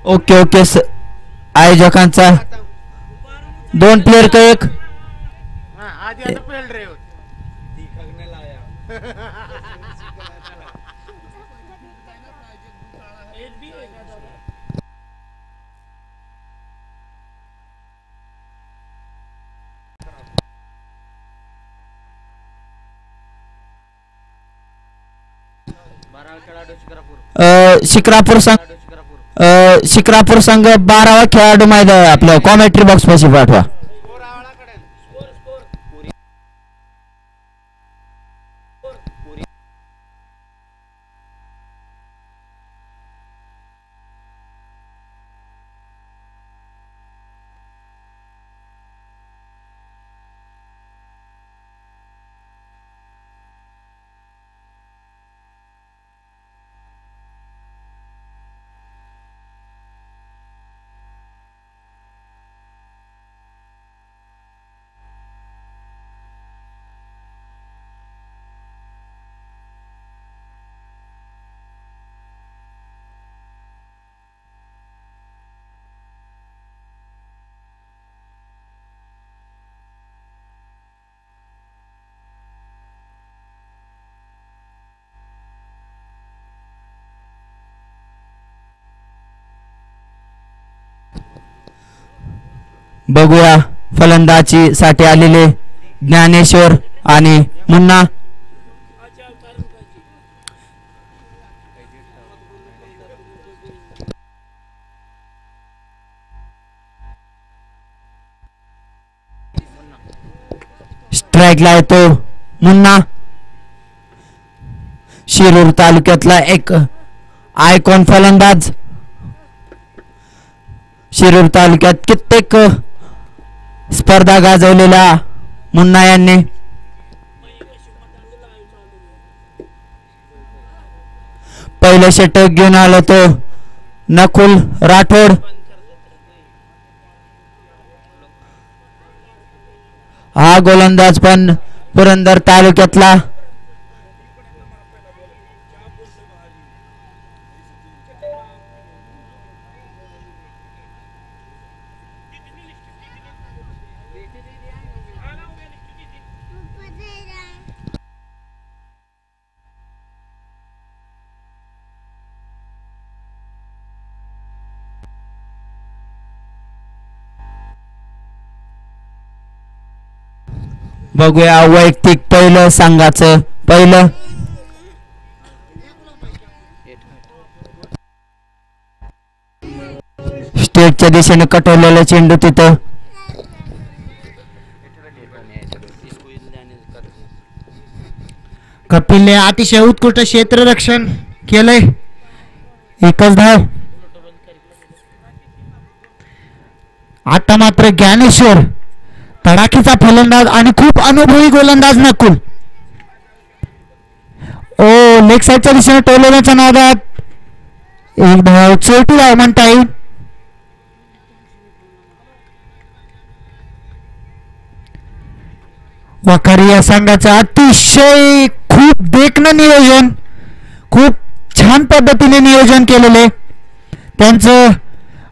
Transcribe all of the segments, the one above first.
Okay okay आयोजकांचा दोन player का एक शिक्रापूर संघ शिक्रापूर संघ 12वा खेळाडू मैदान आपलं कॉमेंट्री बॉक्स पाशी पाठवा. बघूया फलंदाजी साठी आलेले ज्ञानेश्वर आणि मुन्ना. स्ट्राईकला येतो मुन्ना. शिरूर तालुक्यातला एक आयकॉन फलंदाज. शिरूर तालुक्यात कित्येक स्पर्धा गाजवलेल्या मुन्ना यांनी पहिलं षटक घेऊन आलो तो नकुल राठोड. हा गोलंदाज पण पुरंदर तालुक्यातला. बघूया वैयक्तिक पहिलं संघाचं पहिलं. स्टेटच्या दिशेने कटवलेला चेंडू तिथं. कपिलने अतिशय उत्कृष्ट क्षेत्ररक्षण केलंय. एकच धाव. आता मात्र ज्ञानेश्वर तडाखीचा फलंदाज आणि खूप अनुभवी गोलंदाज नकुल. ओ लेग साईडच्या दिशेने टोलवण्याच्या नादात एक धाव, चोटी धाव म्हणता येईल. वखारी या संघाचं अतिशय खूप देखणं नियोजन, खूप छान पद्धतीने नियोजन केलेले त्यांचं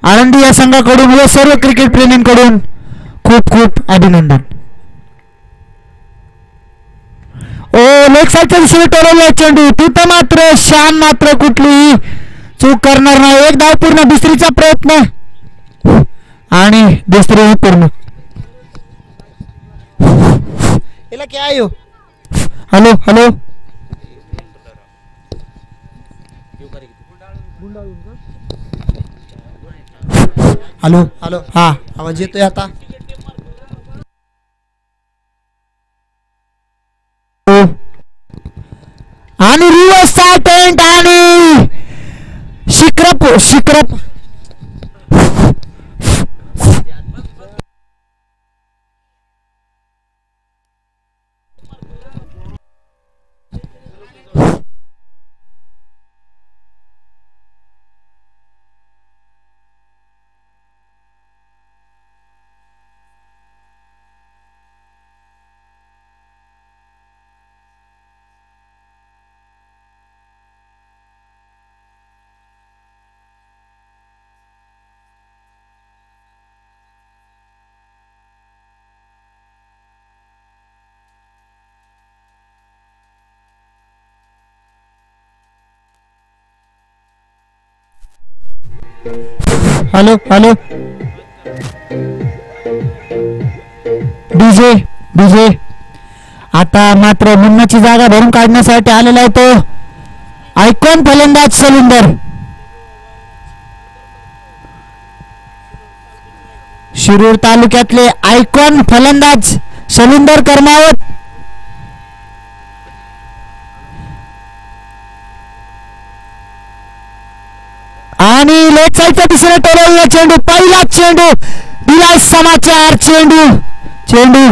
आळंदी या संघाकडून व सर्व क्रिकेट प्रेमींकडून खूप खूप अभिनंदन. ओ लेग साईडच्या दिशेने टोलवलाय चेंडू. तिथं मात्र शान मात्र कुठलीही चूक करणार नाही. एक धाव पूर्ण. दुसरीचा प्रयत्न आणि दुसरी पूर्ण. याला काय आहे? हॅलो हॅलो हॅलो हॅलो हा आवाज येतोय आता. आणि रिवर्स टेंट आणि शिक्रप हॅलो हॅलो डीजे डीजे. आता मात्र मुन्नाची जागा भरून काढण्यासाठी आलेला आहे तो आयकॉन फलंदाज सलिंदर. शिरूर तालुक्यातले आयकॉन फलंदाज सलिंदर कर्मावत. आणि लेफ्ट साईडच्या दुसऱ्या टोलाला चेंडू, पहिला चेंडू दिलाय समाचार. चेंडू चेंडू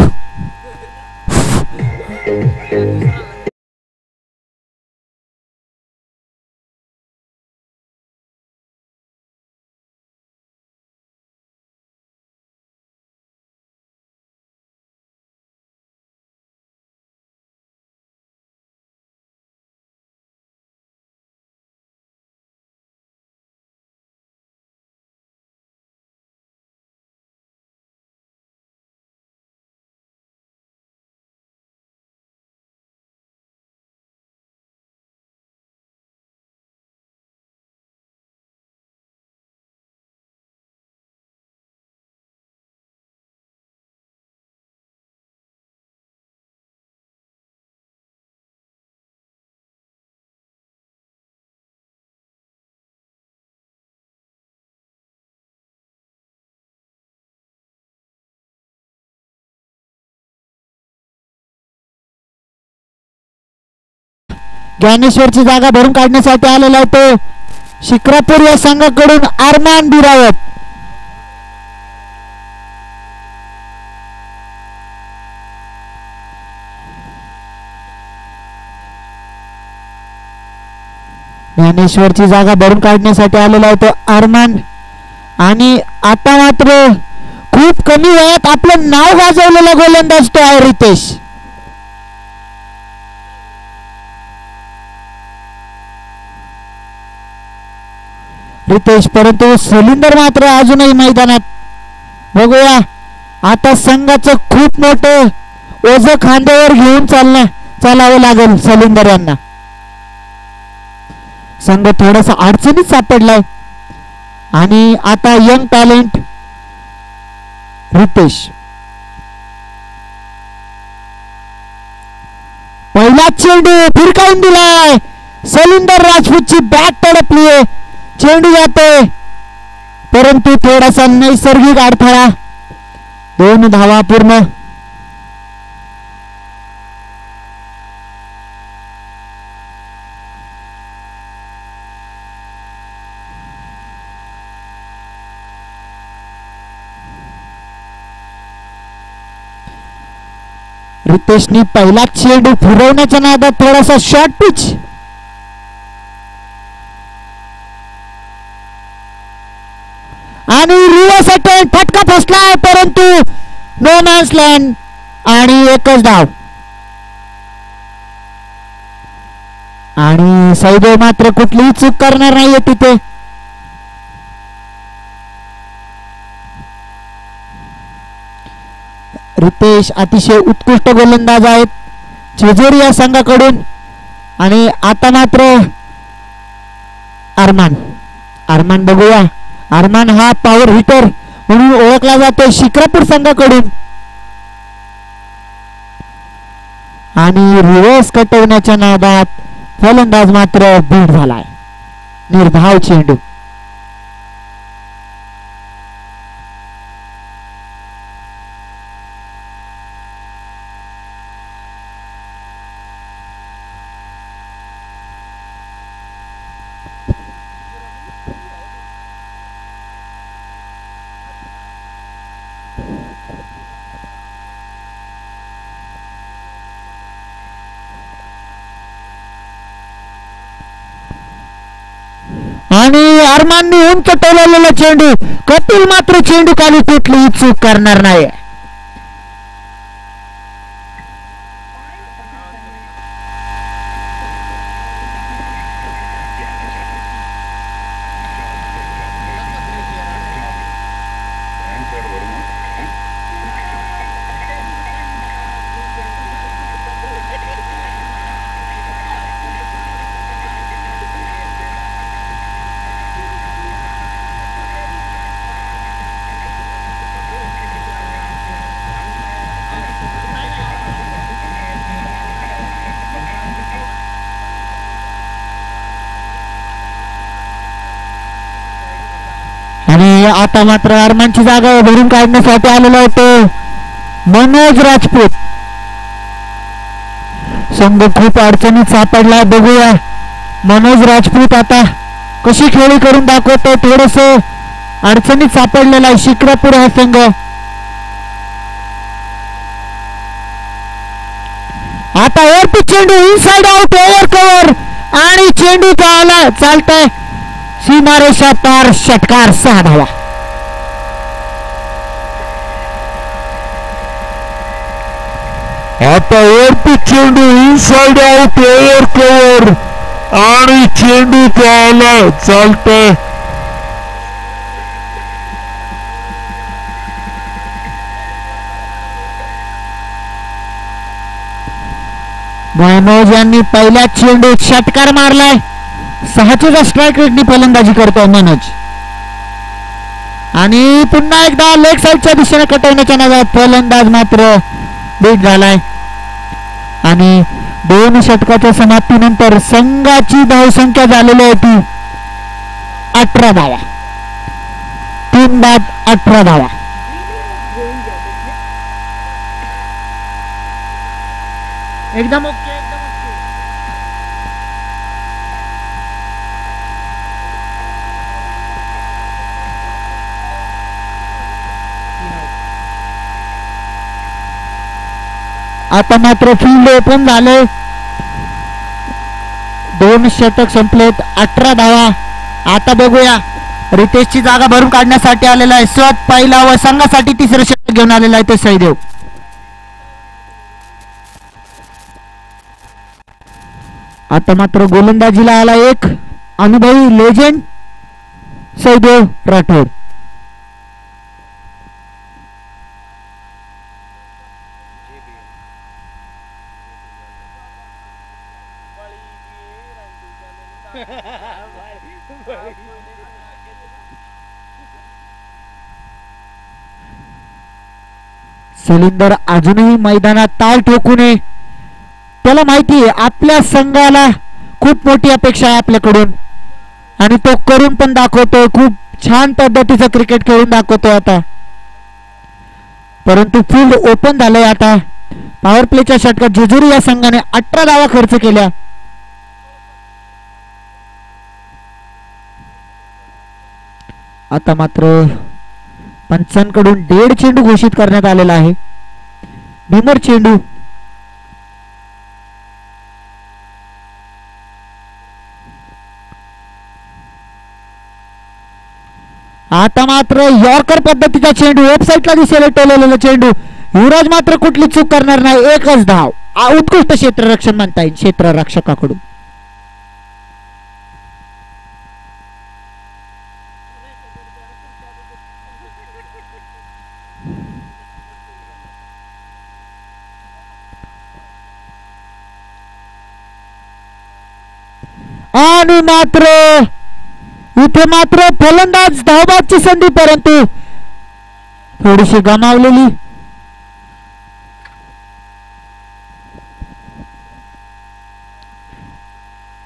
ज्ञानेश्वरची जागा भरून काढण्यासाठी आलेला आहे तो शिक्रापूर या संघाकडून अरमान बिरावत. ज्ञानेश्वरची जागा भरून काढण्यासाठी आलेला आहे तो अरमान. आणि आता मात्र खूप कमी वयात आपलं नाव गाजवलेला गोलंदाज तो आहे रितेश. रितेश, परंतु सलिंदर मात्र अजूनही मैदानात. बघूया आता संघाचं खूप मोठं ओझं खांद्यावर घेऊन चालावं लागेल सलिंदर यांना. संघ थोडासा अडचणीत सापडलाय. आणि आता यंग टॅलेंट रितेश, पहिला चेंडू फिरकावून दिलाय. सलिंदर राजपूतची बॅट तडपली आहे. चेंडू जातोय परंतु थोडासा नैसर्गिक अडथळा. 2 धावा पूर्ण. रितेशनी पहिला चेंडू फिरवण्याच्या नादात थोडासा शॉर्ट पिच. आणि रिव्हर्स अटॅक, फटका फसलाय परंतु नो मॅन्स लँड आणि एकच धाव. आणि सैदेव मात्र कुठलीही चूक करणार नाहीये तिथे. रितेश अतिशय उत्कृष्ट गोलंदाज आहेत जेजुरी या संघाकडून. आणि आता मात्र अरमान बघूया. अरमान हा पॉवर हिटर म्हणून ओळखला जातो शिक्रापूर संघाकडून. आणि रिव्हर्स कटवण्याच्या नादात फलंदाज मात्र बीट झालाय. निर्धाव चेंडू. आणि अरमानने उंच टोलवलेला चेंडू. कपिल मात्र चेंडू खाली कुठलीही चूक करणार नाही. आणि आता मात्र अरमानची जागा भरून काढण्यासाठी आलेला होतो मनोज राजपूत. संघ खूप अडचणीत सापडला. बघूया मनोज राजपूत आता कशी खेळी करून दाखवतो. थोडस अडचणीत सापडलेला आहे शिक्रापूर हा संघ. आता वरती चेंडू इनसाइड आउट ओव्हर कव्हर आणि चेंडू चालतंय सीमारेषा पार. षटकार 6 धावा. आता वरती चेंडू इनसाइड आउट ओव्हर कव्हर आणि चेंडू चालतंय मनोज यांनी पहिल्या चेंडूत षटकार मारलाय. 6च्या स्ट्राईक रेटनी फलंदाजी करतोय मनोज. आणि पुन्हा एकदा लेग साईडच्या दिशेने कटवण्याच्या नादात फलंदाज मात्र बीट झालाय. आणि 2 षटकाच्या समाप्तीनंतर संघाची धावसंख्या झालेली होती 18 धावा. 3 बाद 18 धावा. एकदम ओके. आता मात्र फील्ड ओपन झाले. 2 षटक संपलेत. 18 धावा. आता बघूया रितेशची जागा भरून काढण्यासाठी आलेला आहे स्वत पहिला व संघासाठी 3रं षटक घेऊन आलेला आहे ते सईदेव. आता मात्र गोलंदाजीला आला एक अनुभवी लेजेंड सईदेव राठोड. सिलिंडर अजूनही मैदानात ताल ठोकू नये. त्याला माहिती आहे आपल्या संघाला खूप मोठी अपेक्षा आहे आपल्याकडून आणि तो करून पण दाखवतोय. खूप छान पद्धतीचं क्रिकेट खेळून दाखवतोय आता. परंतु फील्ड ओपन झालंय. आता पॉवर प्लेच्या षटकात जेजुरी या संघाने 18 धावा खर्च केल्या. आता मात्र पंचांकडून 1.5 चेंडू घोषित करण्यात आलेला आहे. भीमर चेंडू. आता मात्र यॉर्कर पद्धतीचा चेंडू वेबसाईटला दिसेल टोलवलेला चेंडू. युवराज मात्र कुठली चूक करणार नाही. 1च धाव. उत्कृष्ट क्षेत्ररक्षण म्हणता येईल क्षेत्ररक्षकाकडून. आणि मात्र इथे मात्र फलंदाज धावबादची संधी परंतु थोडीशी गमावलेली.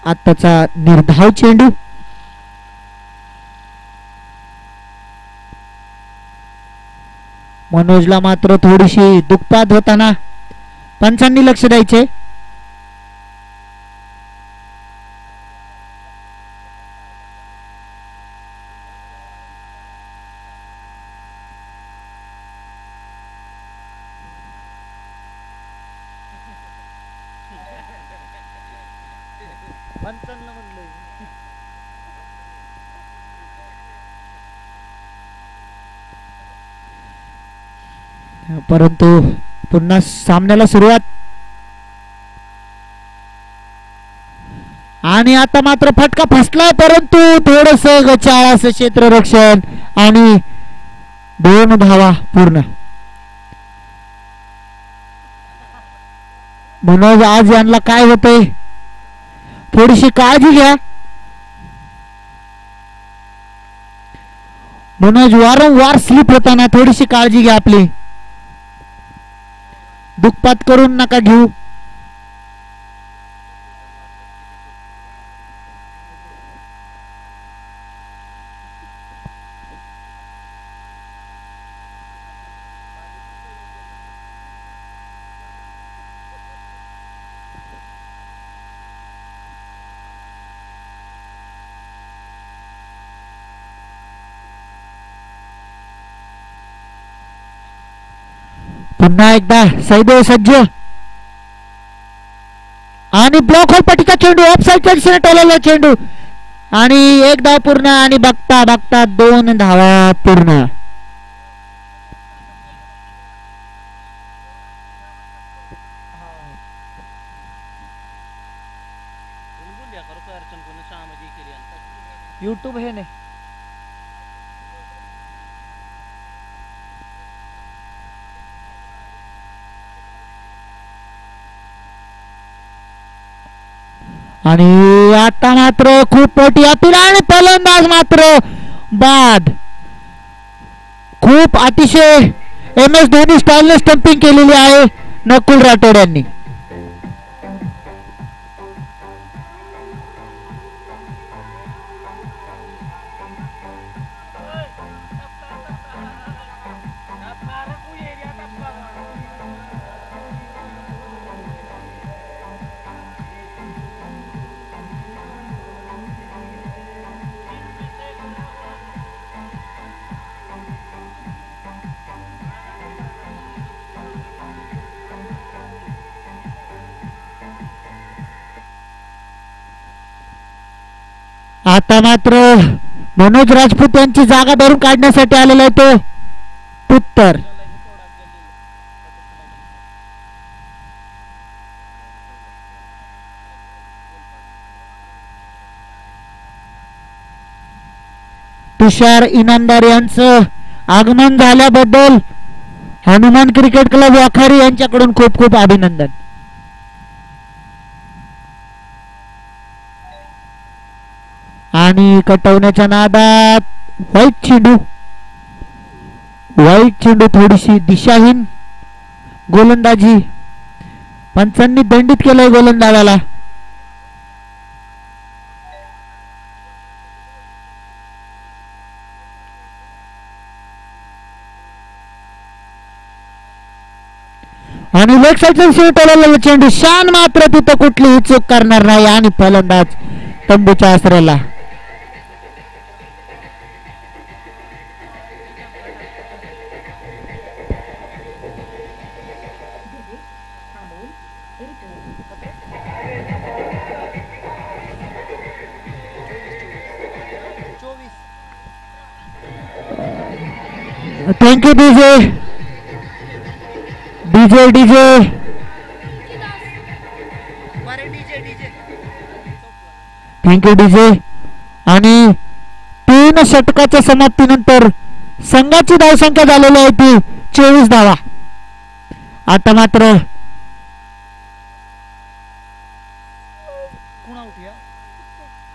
आताचा निर्धाव चेंडू. मनोजला मात्र थोडीशी दुखपात होताना पंचांनी लक्ष द्यायचे. परंतु पुन्हा सामन्याला सुरुवात. आणि आता मात्र फटका फसलाय परंतु थोडस गचाळ क्षेत्ररक्षण आणि 2 धावा पूर्ण. मनोज आज यांना काय होतंय थोडीशी काळजी घ्या. मनोज वारंवार स्लिप होताना थोडीशी काळजी घ्या आपली. दुखपात करून नका घेऊ. पुन्हा एकदा सैदेव सज्ज आणि ब्लॉक होल पट्टीचा चेंडू ऑफ साईडच्या दिशेने टोलवला चेंडू आणि एक धाव पूर्ण आणि बघता बघता 2 धावा पूर्ण. यूट्यूब है ने आणि आता मात्र खूप मोठी अपील आणि फलंदाज मात्र बाद. खूप अतिशय MS धोनी स्टाईलने स्टंपिंग केलेली आहे नकुल राठोड यांनी. आता मात्र मनोज राजपूत यांची जागा धरून काढण्यासाठी आलेला आहे तो उत्तर. तुषार इनामदार यांचं आगमन झाल्याबद्दल हनुमान क्रिकेट क्लब वाखारी यांच्याकडून खूप खूप अभिनंदन. आणि कटवण्याच्या नादात व्हाईट चेंडू थोडीशी दिशाहीन गोलंदाजी पंचांनी दंडित केलंय गोलंदाजाला. आणि लेग साईडला चेंडू शान मात्र तिथं कुठलीही चूक करणार नाही आणि फलंदाज तंबूच्या आसऱ्याला. Thank you DJ thank you DJ. आणि 3 षटकाच्या समाप्तीनंतर संघाची धावसंख्या झालेली आहे ती 24 धावा. आता मात्र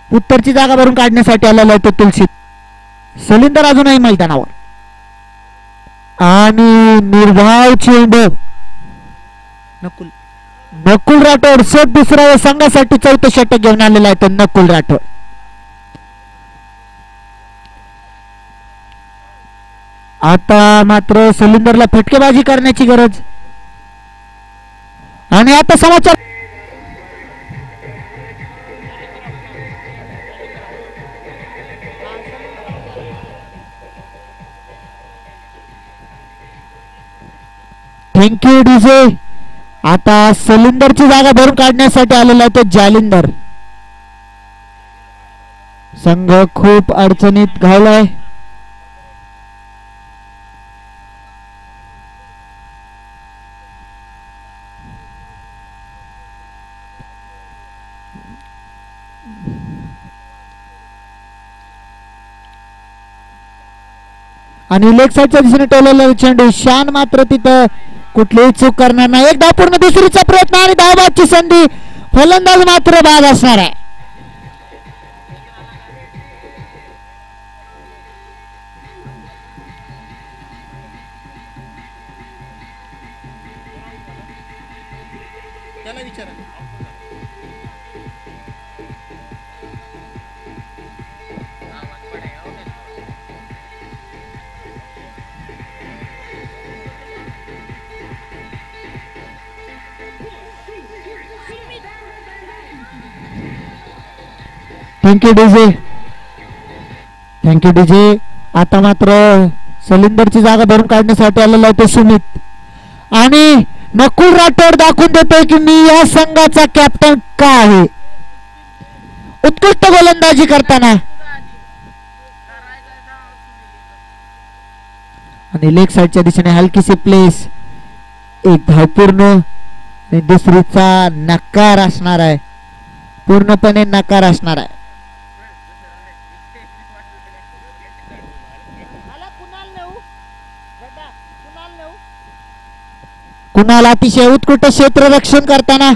उत्तरची जागा भरून काढण्यासाठी आलेला आहे तो तुलसी. सलिंदर अजूनही मैदानावर आणि निर्धाव चेंडू नकुल राठोड सट दुसऱ्या संघासाठी 4थं षटक घेऊन आलेला आहे तो नकुल राठोड. आता मात्र सलिंदरला फटकेबाजी करण्याची गरज. आणि आता समाचार थँक्यू डीजे. आता सलिंदरची जागा भरून काढण्यासाठी आलेला आहे तो जालिंदर. संघ खूप अडचणीत घावलाय. आणि लेग साईडच्या दिशेने टोलवलेला चेंडू शान मात्र तिथं कुठलीही चूक करणार नाही. एक धाव पूर्ण दुसरीचा प्रयत्न आणि धावबादची संधी. फलंदाज मात्र बाद असणार आहे. Thank you DJ. आता मात्र सलिंदरची जागा भरून काढण्यासाठी आलेला आहे तो सुमित. आणि नकुल राठोड दाखवून देतोय की मी या संघाचा कॅप्टन का आहे. उत्कृष्ट गोलंदाजी करताना आणि लेग साइडच्या दिशेने हलकीशी प्लेस. एक धाव पूर्ण आणि दुसरीचा नकार असणार आहे. पूर्णपणे नकार असणार आहे. कुणाल अतिशय उत्कृष्ट क्षेत्ररक्षण करताना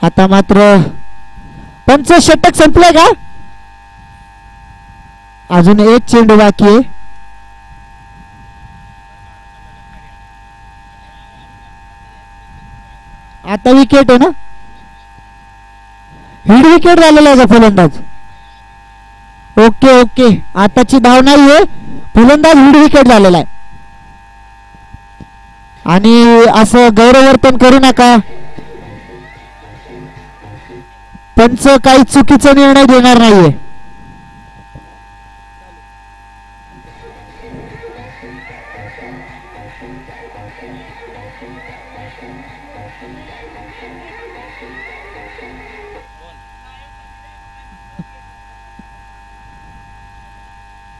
आता मात्र पंच षटक संपलंय का. अजून एक चेंडू बाकी आहे. आता विकेट आहे ना. हिड विकेट झालेला आहे का फलंदाज. ओके ओके आताची धाव नाहीये. फलंदाज हिड विकेट झालेला आहे. आणि असं गैरवर्तन करू नका. पंच काही चुकीचा निर्णय देणार नाहीये.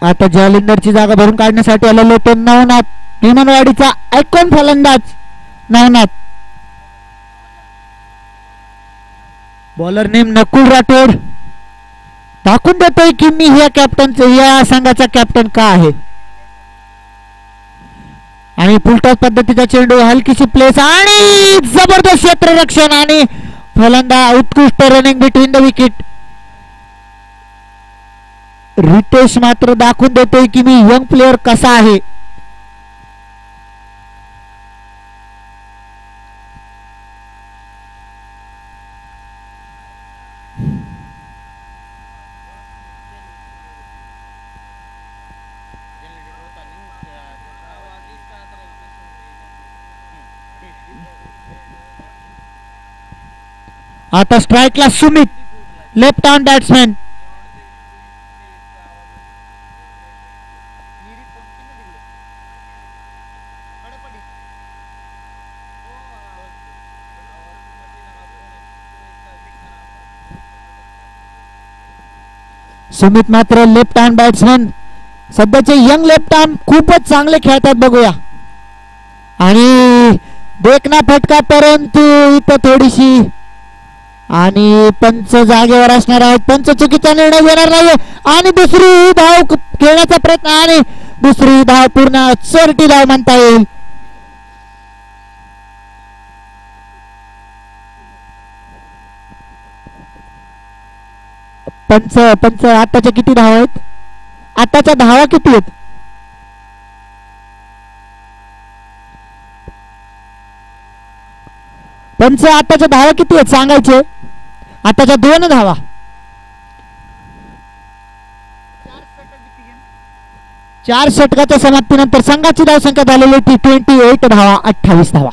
आता जालिंदरची जागा भरून काढण्यासाठी आलेलो तो नवनाथ भीमनवाडीचा ऐकून फलंदाज नवनाथ. बॉलर नेम नकुल राठोड दाखवून देतोय की मी या संघाचा कॅप्टन का आहे. आणि फुलटॉस पद्धतीचा चेंडू हलकीशी प्लेस आणि जबरदस्त क्षेत्ररक्षण आणि फलंदाज उत्कृष्ट running between the wicket. Ritesh मात्र दाखवून देतोय की मी यंग प्लेअर कसा आहे. आता स्ट्राइकला Sumit left arm batsman. Sumit मात्र लेफ्ट आर्म बॅट्समन. सध्याचे यंग लेफ्ट आर्म खूपच चांगले खेळतात बघूया. आणि देखना फटका परंतु इथं थोडीशी आणि पंच जागेवर असणार आहेत. पंच चुकीचा निर्णय घेणार नाहीये. आणि दुसरी धाव खेळण्याचा प्रयत्न आणि दुसरी धाव पूर्ण चरटी धाव म्हणता येईल. पंच पंच आताच्या किती धावा आहेत. आताच्या धावा किती आहेत. पंच आताच्या धावा किती आहेत सांगायचे. आताच्या 2 धावा. 4 षटकाच्या समाप्तीनंतर संघाची धावसंख्या झालेली ती 28 धावा 28 धावा.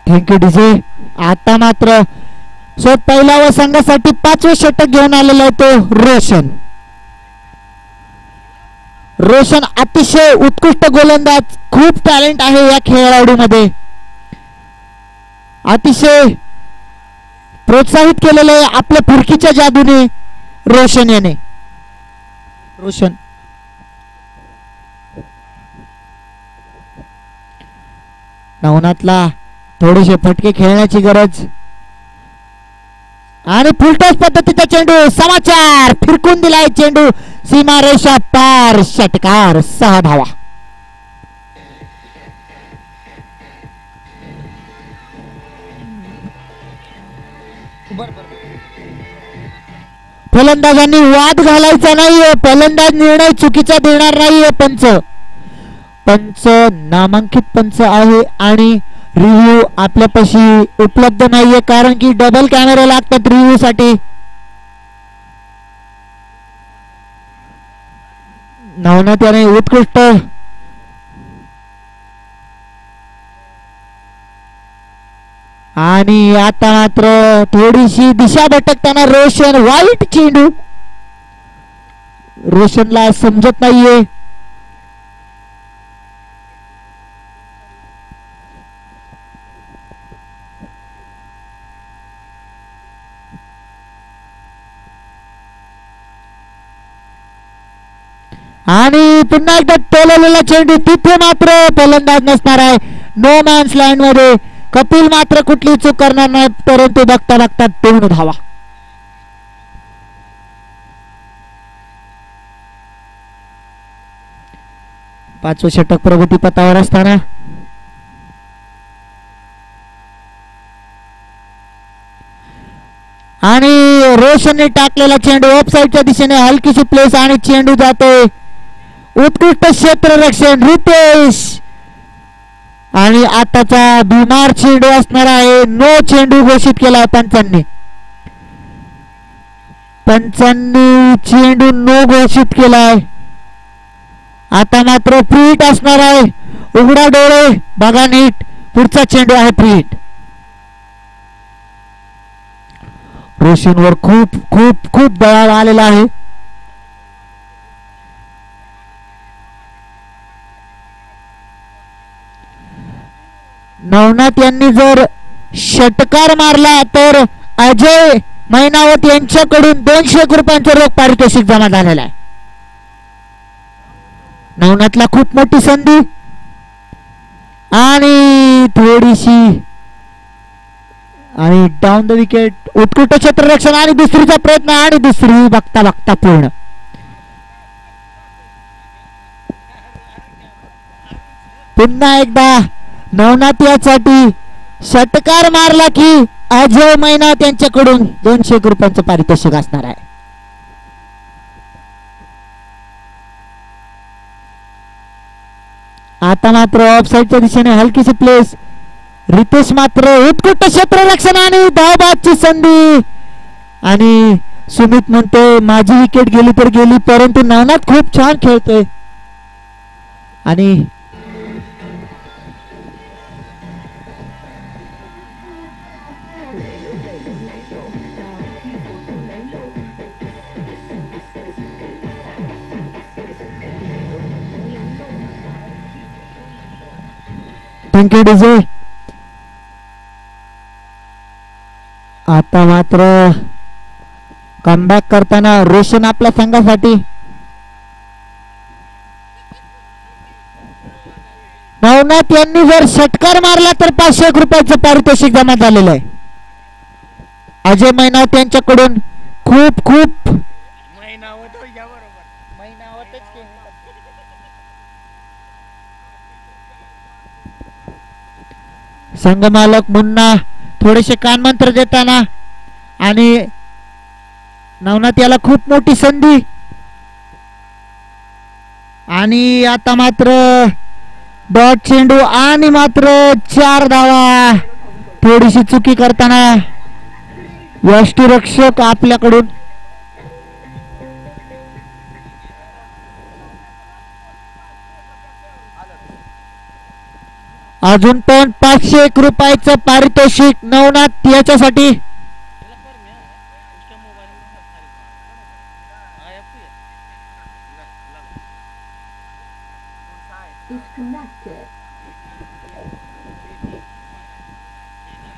Thank you DJ. आता मात्र पहिला व संघासाठी 5वे षटक घेऊन आलेला आहे तो रोशन. रोशन अतिशय उत्कृष्ट गोलंदाज. खूप टॅलेंट आहे या खेळाडूमध्ये. अतिशय प्रोत्साहित केलेलं आहे आपल्या फिरकीच्या जादूने रोशन याने. रोशन नवनाथला थोडेसे फटके खेळण्याची गरज. आणि फुलटॉस पद्धतीचा चेंडू समाचार फिरकून दिलाय. चेंडू सीमारेषा पार. षटकार 6 धावा. फलंदाजांनी वाद घालायचा नाहीये. फलंदाज निर्णय चुकीचा देणार नाहीये. पंच नामांकित पंच आहे आणि रिव्ह्यू आपल्यापाशी उपलब्ध नाहीये कारण की डबल कॅमेरा लागतात रिव्ह्यू साठी. नवनाथ याने उत्कृष्ट आणि आता मात्र थोडीशी दिशा भटकताना रोशन वाईट चेंडू. रोशनला समजत नाहीये. आणि पुन्हा एकदा टोलवलेला चेंडू. तिथे मात्र फलंदाज नसणार आहे. नो मॅन्स लँड मध्ये. कपिल मात्र कुठली चूक करणार नाही परंतु बघता बघता 2 धावा. पाचवं षटक प्रगतीपथावर असताना आणि रोशनने टाकलेला चेंडू ऑफसाईडच्या दिशेने हलकीशी प्लेस आणि चेंडू जातोय. उत्कृष्ट क्षेत्ररक्षण रितेश. आणि आताचा बिमार चेंडू असणार आहे. नो चेंडू घोषित केला पंचांनी. चेंडू नो घोषित केलाय. आता मात्र फ्री हिट असणार आहे. उघडा डोळे बघा नीट. पुढचा चेंडू आहे फ्री हिट. रोशनवर खूप खूप खूप दबाव आलेला आहे. नवनाथ यांनी जर षटकार मारला तर अजय मैनावत यांच्याकडून 200 रुपयांचं रोख पारितोषिक जमा झालेलं आहे. नवनाथला खूप मोठी संधी आणि थोडीशी आणि डाऊन द विकेट. उत्कृष्ट क्षेत्ररक्षण आणि दुसरीचा प्रयत्न आणि दुसरी बघता बघता पूर्ण. पुन्हा एकदा नवनाथ यासाठी षटकार मारला की अजय मैनावत यांच्याकडून 200 रुपयांचं पारितोषिक असणार आहे. आता मात्र ऑफसाईडच्या दिशेने हलकीशी प्लेस. रितेश मात्र उत्कृष्ट क्षेत्ररक्षण आणि धावबादची संधी आणि सुमित म्हणतोय माझी विकेट गेली तर गेली परंतु नवनाथ खूप छान खेळतोय. आणि थँक्यू डीजे. आता मात्र कमबॅक करताना रोशन आपल्या संघासाठी. नवनाथ यांनी जर षटकार मारला तर 500 रुपयाचं पारितोषिक जमा झालेलं आहे. अजय मैनावत यांच्याकडून खूप खूप संघ मालक मुन्ना थोडेसे कानमंत्र देताना आणि नवनाथ याला खूप मोठी संधी आणि आता मात्र डॉट चेंडू आणि मात्र 4 धावा. थोडीशी चुकी करताना यष्टीरक्षक आपल्याकडून अजून पण 501 रुपयाचं पारितोषिक नवनाथ याच्यासाठी.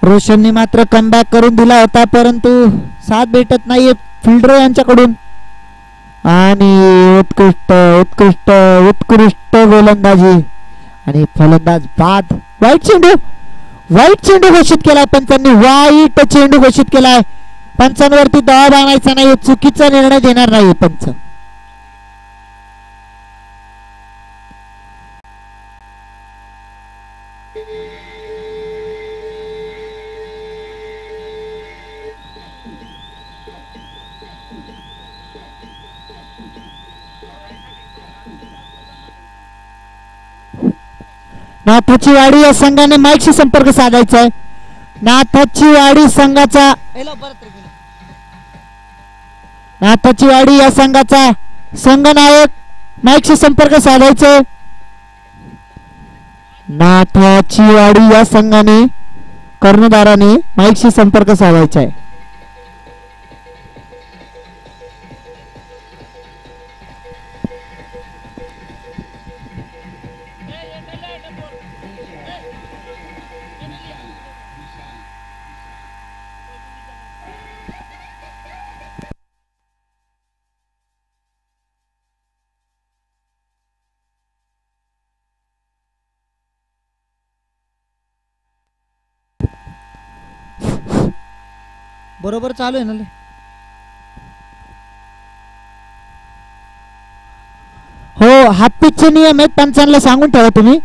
रोशनने मात्र कमबॅक करून दिला होता परंतु साथ भेटत नाहीये फिल्डर यांच्याकडून. आणि उत्कृष्ट उत्कृष्ट उत्कृष्ट गोलंदाजी आणि फलंदाज बाद. वाईट चेंडू घोषित केलाय पंचांनी. वाईट चेंडू घोषित केलाय. पंचांवरती दबाव आणायचा नाही. चुकीचा निर्णय देणार नाही पंच. नाथाची वाडी या संघाने माईकशी संपर्क साधायचा आहे. नाथाची वाडी संघाचा नाथाची वाडी या संघाचा संघनायक माईकशी संपर्क साधायचा आहे. नाथाची वाडी या संघाने कर्णधाराने माईकशी संपर्क साधायचा आहे. बरोबर चालू आहे ना ले? हो, हाफ पिचचे नियम आहेत, पंचांना सांगून ठेवा तुम्ही.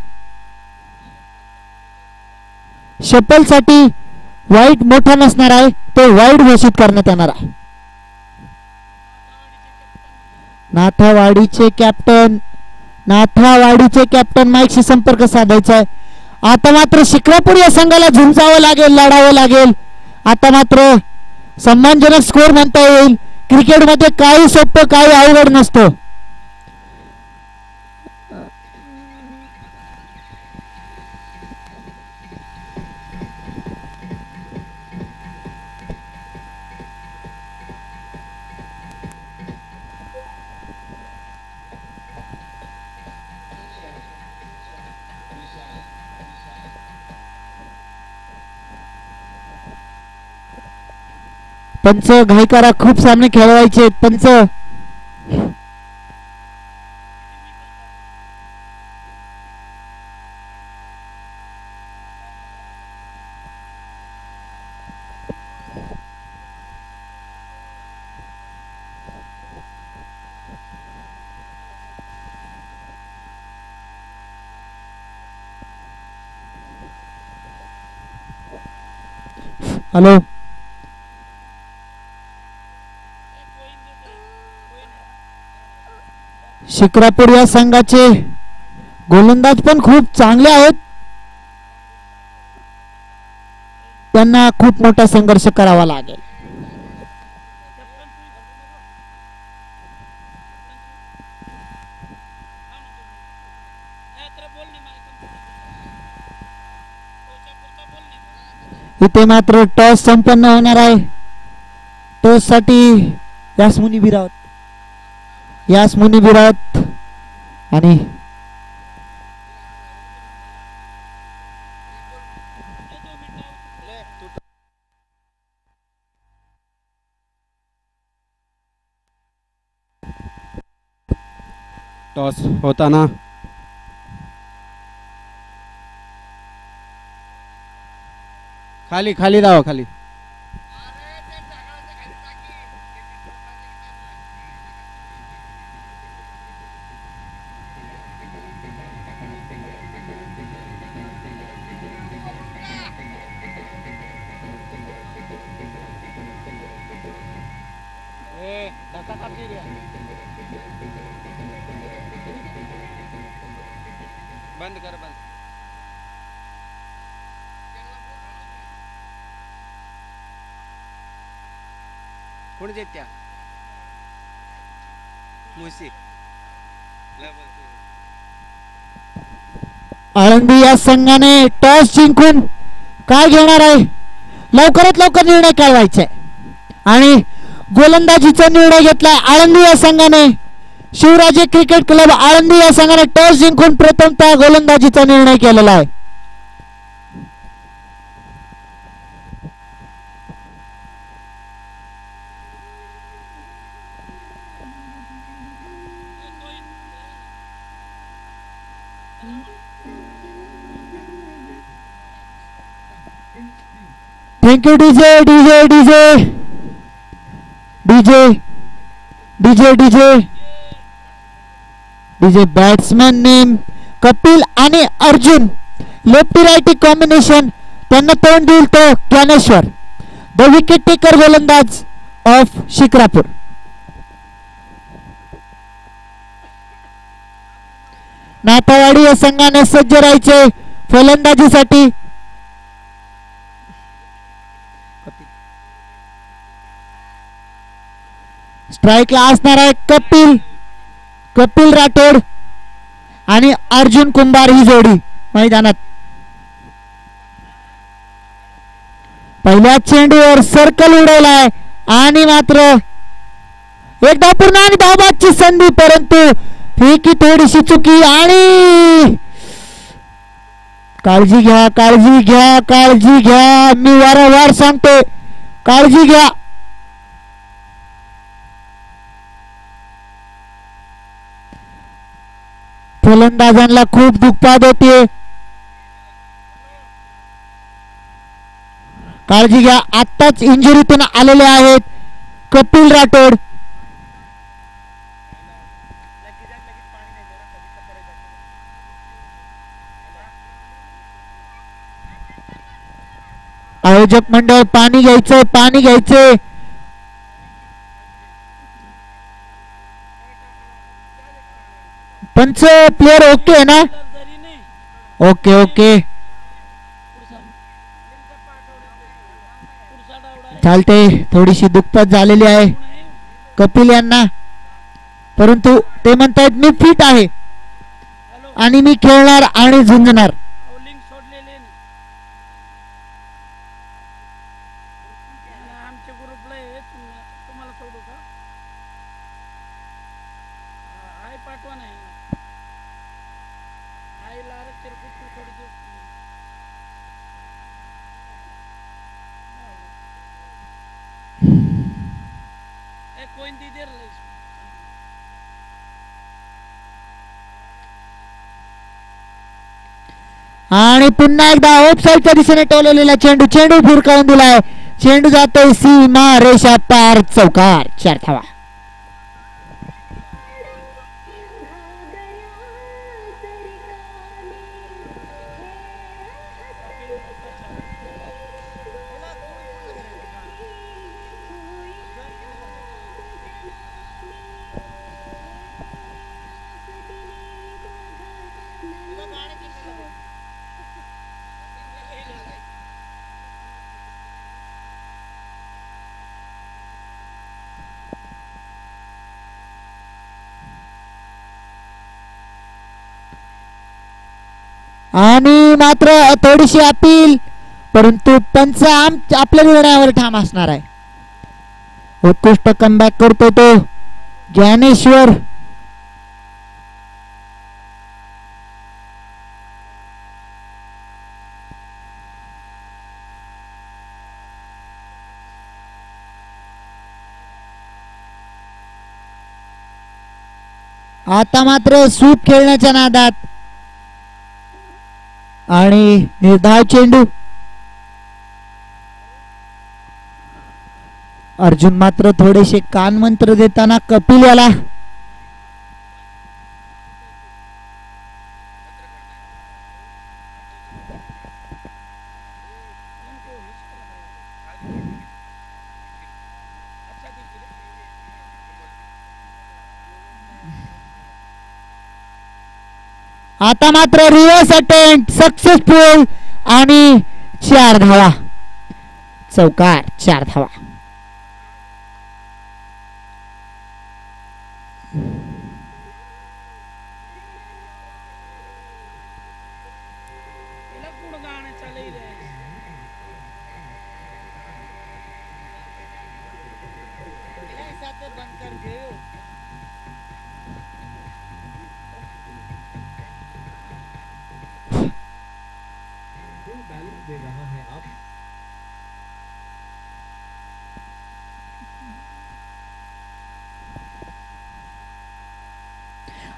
शपल साठी वाईट मोठा नसणार आहे, तो वाईट घोषित करण्यात येणार आहे. नाथावाडीचे कॅप्टन माईकशी संपर्क साधायचा आहे. आता मात्र शिक्रापूर या संघाला झुंजावं लागेल, लढावं लागेल. आता मात्र सन्मानजनक स्कोर म्हणता येईल. क्रिकेटमध्ये काही सोपं काही अवघड नसतं. पंच घाई करा, खूप सामने खेळवायचे. पंच हॅलो, शिक्रापूर या संघाचे गोलंदाज पण खूप चांगले आहेत. त्यांना खूप मोठा संघर्ष करावा लागेल. इथे मात्र टॉस संपन्न होणार आहे. टॉस साठी यास्मुनी विराट आणि टॉस होताना खाली खाली धावा खाली. बंद कर बंद. कोण जेत्या मुसी आळंदी या संघाने टॉस जिंकून काय घेणार आहे, लवकरात लवकर निर्णय कळवायचा आहे. आणि गोलंदाजीचा निर्णय घेतलाय आळंदी या संघाने. शिवराजे क्रिकेट क्लब आळंदी या संघाने टॉस जिंकून प्रथमतः गोलंदाजीचा निर्णय केलेला आहे. Thank you DJ DJ DJ DJ DJ DJ DJ. Batsman name Kapil आणि अर्जुन, लेफ्टी राइटी कॉम्बिनेशन. त्यांना तोंड देईल तो ज्ञानेश्वर, द विकेट टेकर गोलंदाज ऑफ शिक्रापूर. नाथावाडी या संघाने सज्ज राहायचे. फलंदाजीसाठी स्ट्राईकला असणार आहे कपिल राठोड आणि अर्जुन कुंभार ही जोडी मैदानात. पहिल्या चेंडूवर सर्कल उडवलाय आणि मात्र एक धाव पूर्ण आणि धावबादची संधी, परंतु फेकी थोडीशी चुकी आणि काळजी घ्या काळजी घ्या काळजी घ्या, मी वारंवार सांगतोय काळजी घ्या. फलंदाजांना खूप दुखापत होते, काळजी घ्या. आत्ताच इंजुरीतून आलेले आहेत कपिल राठोड. आयोजक मंडळ पाणी घ्यायचंय. पंच प्लेयर ओके आहे ना? ओके चालते. थोडीशी दुखपत झालेली आहे कपिल यांना, परंतु ते म्हणतायत मी फिट आहे आणि मी खेळणार आणि झुंजणार. आणि पुन्हा एकदा ऑफसाईडच्या दिशेने टोलवलेला चेंडू फुरकावून दिलाय. चेंडू जातोय सीमा रेषा पार, चौकार, 4 धावा. आणि मात्र थोडीशी अपील, परंतु पंच आपल्या निर्णयावर ठाम असणार आहे. उत्कृष्ट कमबॅक करतो तो ज्ञानेश्वर. आता मात्र सूप खेळण्याच्या नादात आणि निर्धाव चेंडू. अर्जुन मात्र थोडेसे कान मंत्र देताना कपिल याला आता मात्र रिव्हर्स अटेम्प्ट सक्सेसफुल आणि 4 धावा, चौकार, 4 धावा.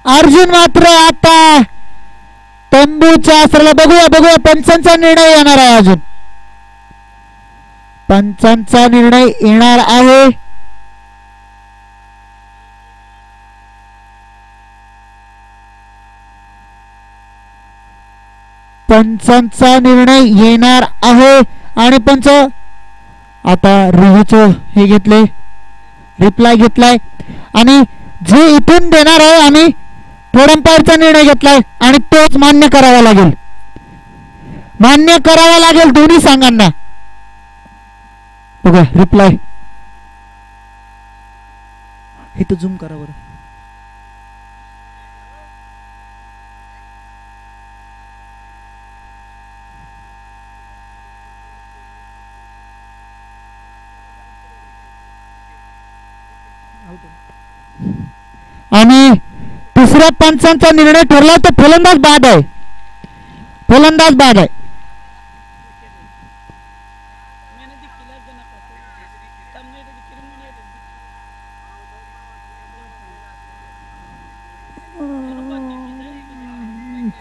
अर्जुन मात्र आता तंबूच्या आसराला बघूया पंचांचा निर्णय येणार आहे. अजून पंचांचा निर्णय येणार आहे. पंचांचा निर्णय येणार आहे आणि पंच आता रिव्ह्यूचं हे घेतले, रिप्लाय घेतलाय आणि जे इथून देणार आहे आम्ही थोडंफारचा निर्णय घेतलाय आणि तोच मान्य करावा लागेल. मान्य करावा लागेल दोन्ही संघांना. बघा रिप्लाय इथं झूम करा बरं. आणि तिसऱ्या पंचांचा निर्णय ठरला तर फलंदाज बाद आहे. फलंदाज बाद आहे.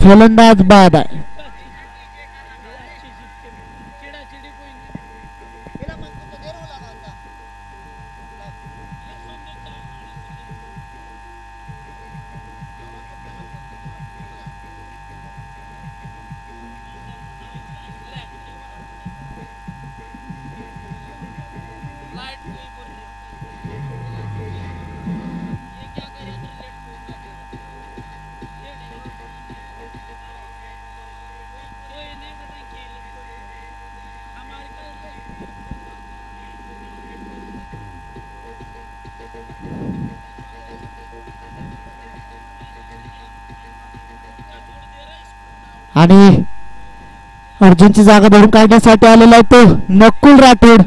फलंदाज बाद आहे. आणि अर्जुनची जागा धरून काढण्यासाठी आलेला आहे तो नकुल राठोड.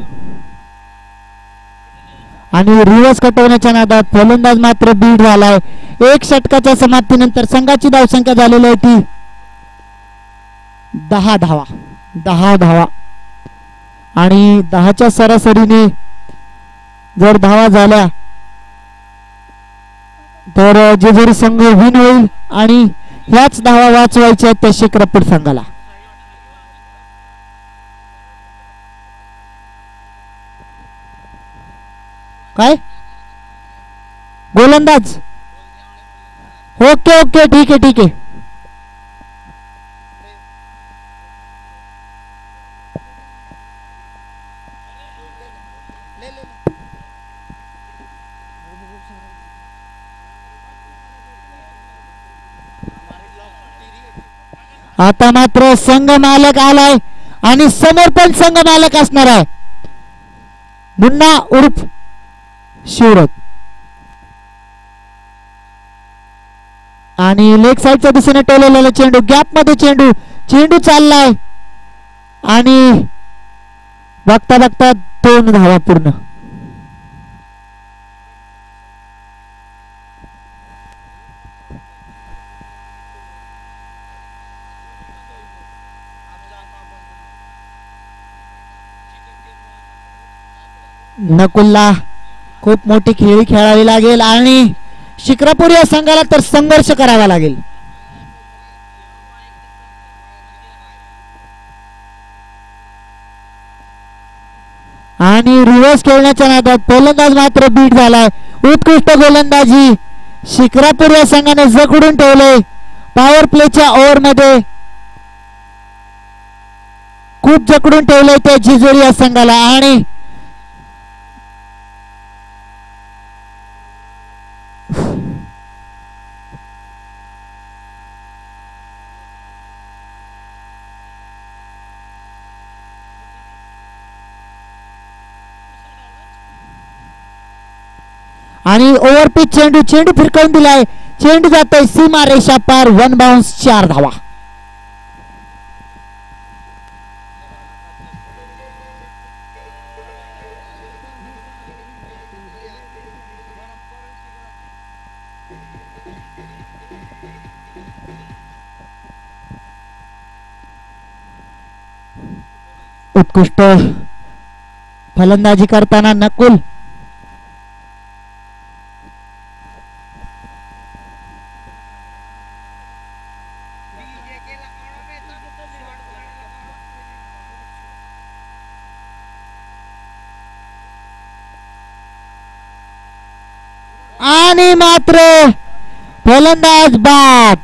आणि रिव्हर्स कटवण्याच्या नादात फलंदाज मात्र बीड झालाय. एक षटकाच्या समाप्तीनंतर संघाची धावसंख्या झालेली आहे ती 10 धावा. 10 धावा आणि 10च्या सरासरीने जर धावा झाल्या तर जेजुरी संघ विन होईल आणि ह्याच धावा वाचवायच्या त्या शिक्रापूर संघाला. काय गोलंदाज ओके ओके ठीक आहे ठीक आहे. आता मात्र संघ मालक आलाय आणि समोर पण संघ मालक असणार आहे. मुन्ना उर्फ शिवरत. आणि लेग साईडच्या दिशेने टोलवलेला चेंडू गॅप मध्ये चेंडू चाललाय आणि बघता बघता 2 धावा पूर्ण. नकुलला खूप मोठी खेळी खेळावी लागेल आणि शिक्रापूर या संघाला तर संघर्ष करावा लागेल. आणि रिव्हर्स खेळण्याच्या नादात फलंदाज मात्र बीट झालाय. उत्कृष्ट गोलंदाजी शिक्रापूर या संघाने जखडून ठेवले. पॉवर प्लेच्या ओव्हर मध्ये खूप जखडून ठेवले त्या जेजुरी या संघाला. आणि आणि ओव्हरपिच चेंडू फिरकावून दिलाय. चेंडू जातोय सीमा रेषा पार. 1 बाउन्स 4 धावा. उत्कृष्ट फलंदाजी करताना नकुल. आणि मात्र फलंदाज बाद.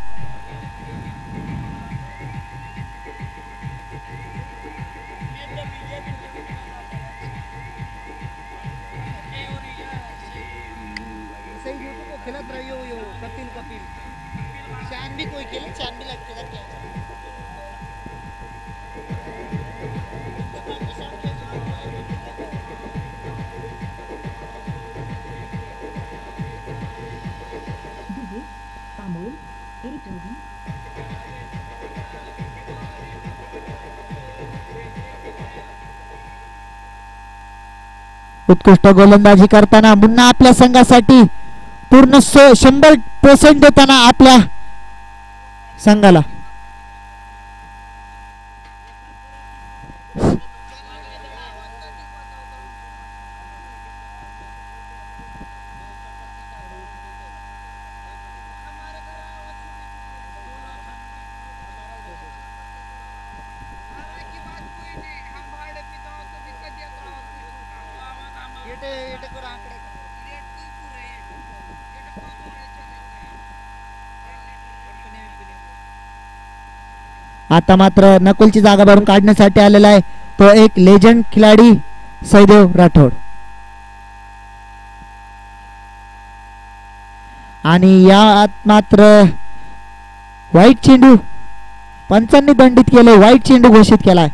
उत्कृष्ट गोलंदाजी करताना पुन्हा आपल्या संघासाठी पूर्ण 100% देताना आपल्या संघाला. आता मात्र नकुलची जागा भरून काढण्यासाठी आलेला आहे तो एक लेजंड खिलाडी सैदेव राठोड. आणि यात मात्र वाईट चेंडू पंचांनी दंडित केले. वाईट चेंडू घोषित केलाय.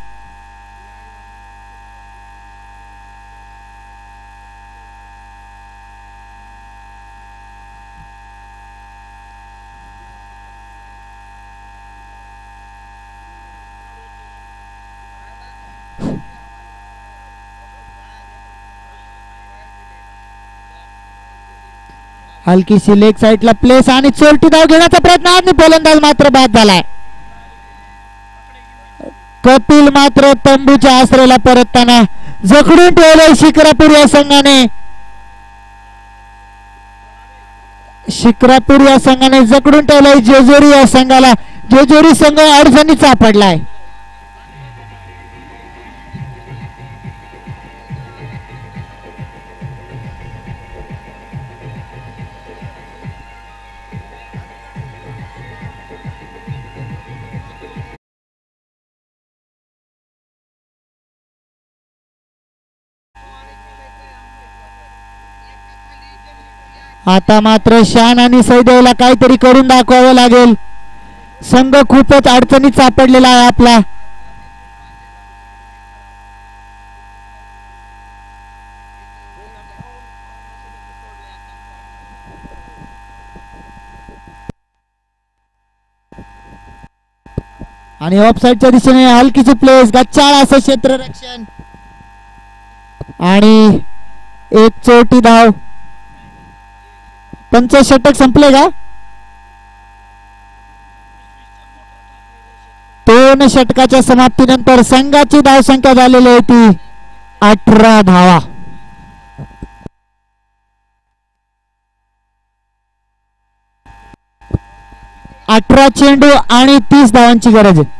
हलकीशी लेग साइडला प्लेस आणि चोरटी धाव घेण्याचा प्रयत्न आणि गोलंदाज मात्र बाद झालाय. कपिल मात्र तंबूच्या आश्रयाला परतताना जखडून ठेवलंय शिक्रापूर या संघाने. शिक्रापूर या संघाने जखडून ठेवलंय जेजुरी या संघाला. जेजुरी संघ अडचणीत सापडलाय. आता मात्र शान आणि सैदेवला काहीतरी करून दाखवावं लागेल. संघ खूपच अडचणीत सापडलेला आहे आपला. आणि ऑफसाईडच्या दिशेने हलकीची प्लेस गच्चाळ असं क्षेत्ररक्षण आणि एक चोटी धाव. षटक संपले का? 2 षटकाच्या समाप्तीनंतर संघाची धावसंख्या झालेली आहे ती 18 धावा. अठरा चेंडू आणि 30 धावांची गरज आहे.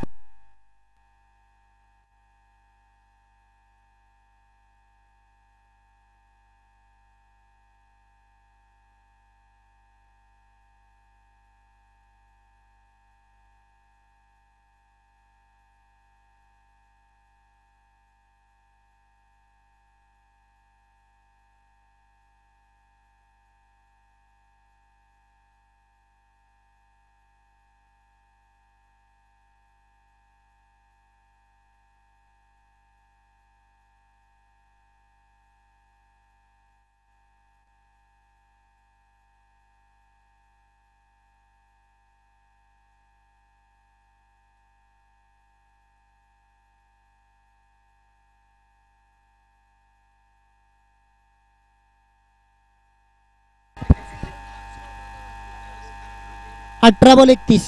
अठरा बॉल 31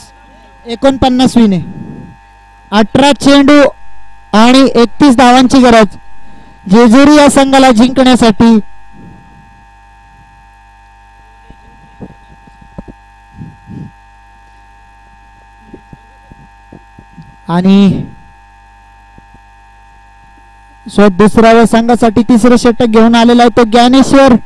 49 विने 18 चेंडू आणि 31 धावांची गरज जेजुरी या संघाला जिंकण्यासाठी. आणि दुसऱ्या संघासाठी तिसरं षटक घेऊन आलेला आहे तो ज्ञानेश्वर.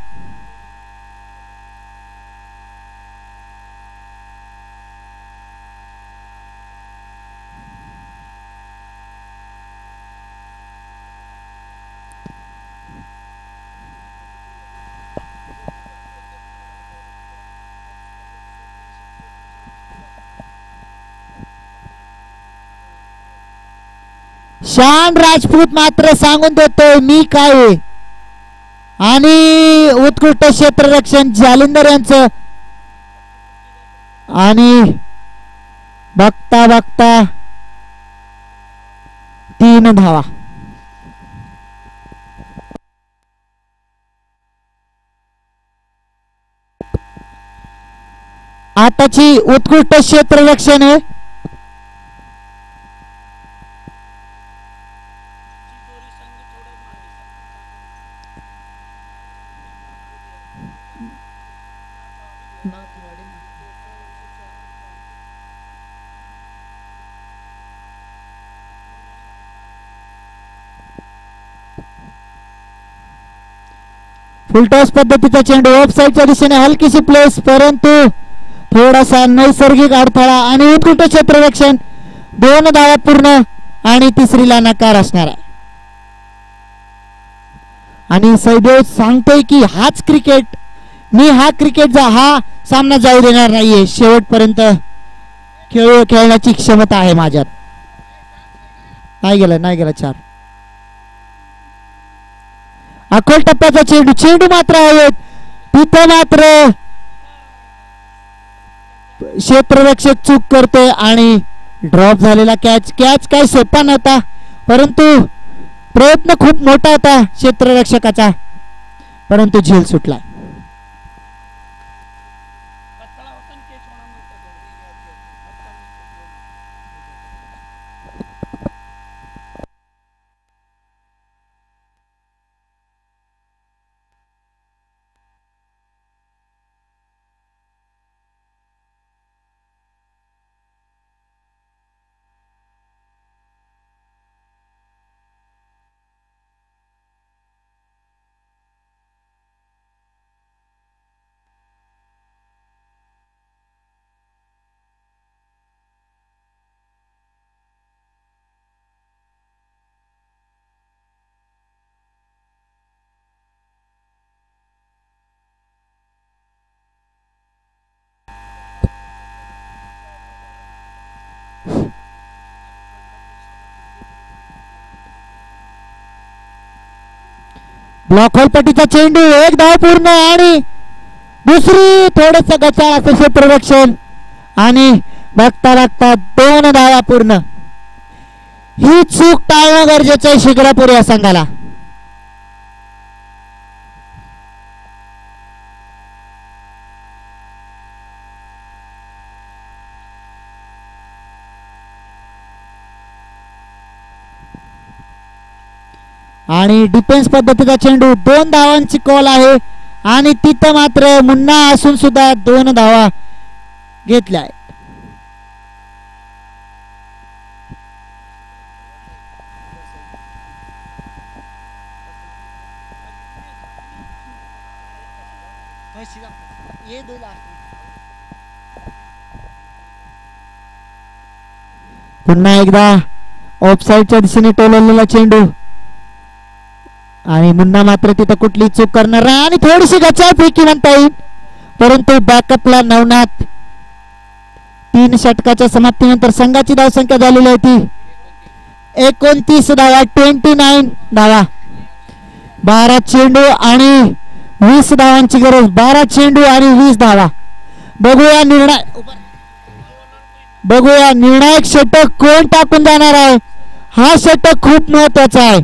शान राजपूत मात्र सांगून देतोय मी काय आहे. आणि उत्कृष्ट क्षेत्ररक्षण जालिंदर यांचं. आणि बघता बघता 3 धावा. आताची उत्कृष्ट क्षेत्ररक्षण आहे. फुलटॉस पद्धतीचा चेंडू ऑफसाईडच्या दिशेने हलकीशी प्लेस, परंतु थोडासा नैसर्गिक अडथळा आणि उत्कृष्ट क्षेत्ररक्षण. 2 धावा पूर्ण आणि तिसरीला नकार असणार आहे. आणि सैदेव सांगतोय की हाच क्रिकेट, मी हा क्रिकेटचा हा सामना जाऊ देणार नाहीये, शेवटपर्यंत खेळ खेळण्याची क्षमता आहे माझ्यात. नाही गेला 4. अखोल टप्प्याचा चेंडू, चेंडू मात्र आहेत तिथं मात्र क्षेत्ररक्षक चूक करते आणि ड्रॉप झालेला कॅच. कॅच काय सोपा नव्हता, परंतु प्रयत्न खूप मोठा होता क्षेत्ररक्षकाचा, परंतु झेल सुटला. ब्लॉक होलपट्टीचा चेंडू, 1 धाव पूर्ण आणि दुसरी थोडस गचाळ असं क्षेत्ररक्षण आणि बघता बघता 2 धावा पूर्ण. ही चूक टाळणं गरजेचं आहे शिक्रापूर या संघाला. आणि डिफेन्स पद्धतीचा चेंडू, 2 धावांची कॉल आहे आणि तिथं मात्र मुन्ना असून सुद्धा 2 धावा घेतल्या आहेत. पुन्हा एकदा ऑफसाईडच्या दिशेने टोलवलेला चेंडू आणि मुन्ना मात्र तिथं कुठली चूक करणार नाही आणि थोडीशी गचाळ फेकी म्हणता येईल, परंतु बॅकअपला नवनाथ. 3 षटकाच्या समाप्तीनंतर संघाची धावसंख्या झालेली आहे ती 29 धावा, 29 धावा. 12 चेंडू आणि 20 धावांची गरज, 12 चेंडू आणि 20 धावा. बघूया निर्णायक षटक कोण टाकून जाणार आहे. हा षटक खूप महत्वाचा आहे.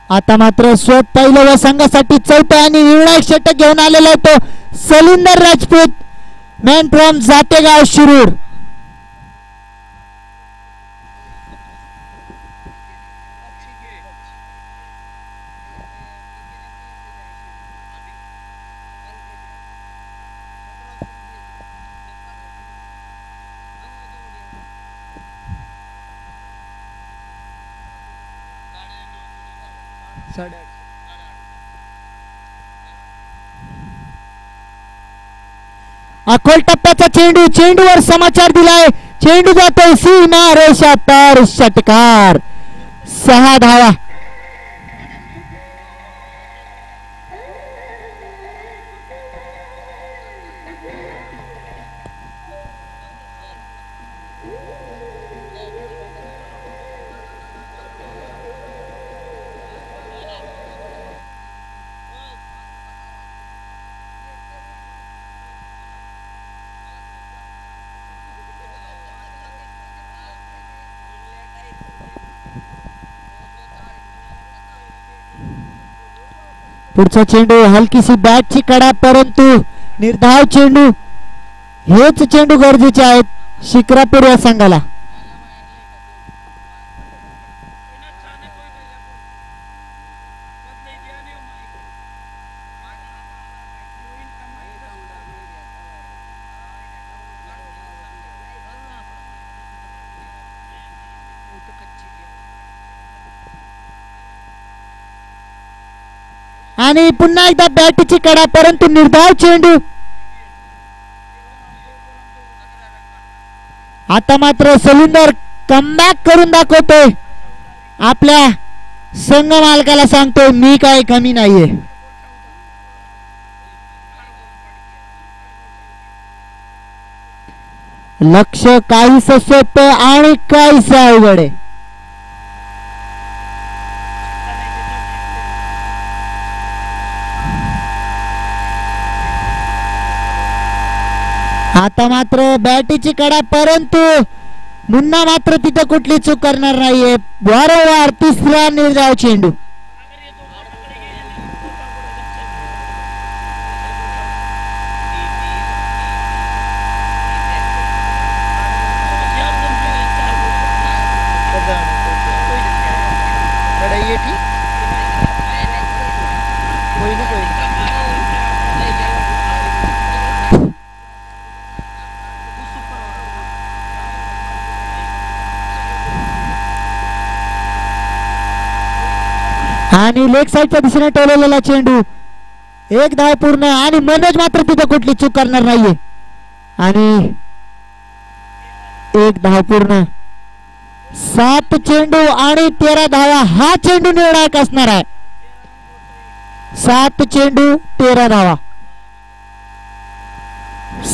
आता मात्र पहिल्या संघासाठी चौथा आणि निर्णायक षटक घेऊन आलेला आहे तो सलिंदर राजपूत, मॅन फ्रॉम जातेगाव शिरूर. अकोल टप्प्याचा चेंडू, चेंडूवर समाचार दिलाय, चेंडू जातोय सीमा रेषा पार, षटकार. 6 धावा. पुढचा चेंडू हलकीशी बॅटची कडा, परंतु निर्धाव चेंडू. हेच चेंडू गरजेचे आहेत शिक्रापूर या संघाला. आणि पुन्हा एकदा बॅटची कडा, परंतु निर्धाव चेंडू. आता मात्र सलुंदर कमबॅक करून दाखवतोय, आपल्या संघ मालकाला सांगतोय मी काय कमी नाहीये. लक्ष काहीस सोपं आणि काहीस अवघड आहे. आता मात्र बॅटीची कडा, परंतु मुन्ना मात्र तिथे कुठली चूक करणार नाहीये. वारंवार तिसरा निर्धाव चेंडू. आणि लेग साईडच्या दिशेने टोलवलेला चेंडू. 1 धाव पूर्ण आणि मनोज मात्र तिथे कुठली चूक करणार नाहीये. आणि 1 धाव पूर्ण. 7 चेंडू आणि 13 धावा. हा चेंडू निर्णायक असणार आहे. 7 चेंडू 13 धावा.